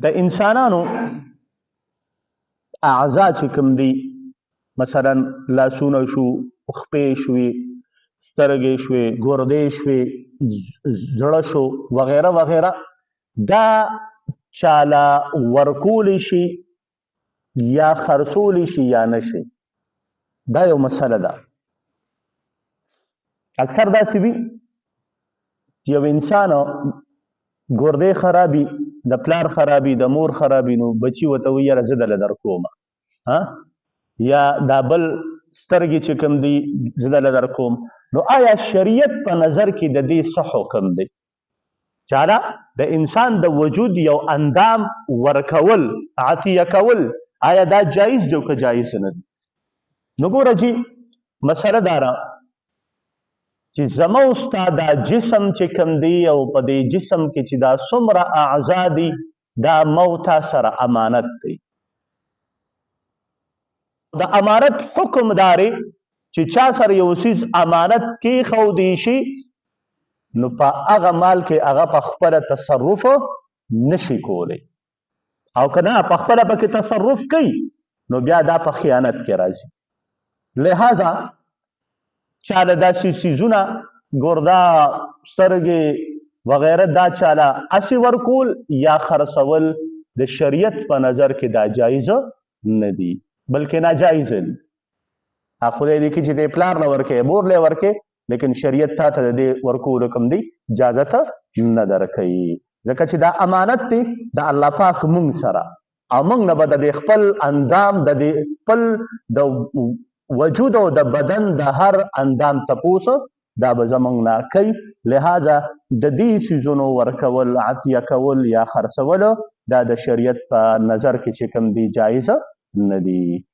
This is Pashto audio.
د انسانانو اعضا چې کوم دي، مثلا لاسونه شو، خپې شوې، سترګې شوې، ګردې شوې، زړه شو وغیره وغیره، دا چاله ورکولی شي یا خرڅولی شي یا نشي. دا یو مسله ده. اکثر داسې وي چې یو انسان ګردې خرابي، د پلار خرابي، د مور خرابي، نو بچي ورته وایي یاره زه دله درکوم، یا دا بل سترګې چې کوم دي زه دله درکوم. نو آیا شریعت په نظر کې د دې څه حکم دی؟ چاله د انسان د وجود یو اندام ورکول، عطیه کول، آیا دا جایز دی که جایز نه دی؟ نو ګوره جي مسله دا ده چې زما او ستا دا جسم چې کوم دی او په دې جسم کې چې دا څومره اعضا دي، دا موتا سره امانت دی. د امانت حکم داري چې چا سره یو څیز امانت کېښودی شي، نو په هغه مال کې هغه په خپله تصرف نشي کولی، او که نه په خپله پکې تصرف کوي نو بیا دا په خیانت کې راځي. لہذا چاله داسې څیزونه ګرده، سترګې وغیره، دا چاله هسې ورکول یا خرڅول د شریعت په نظر کې دا جایزه نه دي، بلکې ناجایزه دي. خدای دې کړي چې دې پلار له ورکوې، مور له ورکوې، لیکن شریعت تا ته د دې ورکولو کوم دی اجازت نه درکوي، ځکه چې دا امانت دی د الله پاک مونږ سره، او مونږ نه به د خپل اندام، د خپل د وجود او د بدن د هر اندام تپوس دا به زمونږ نه کوي. لہذا د دې څیزونو ورکول، عطیه کول یا خرڅول، دا د شریعت په نظر کې چې کوم دی جایزه نه دي.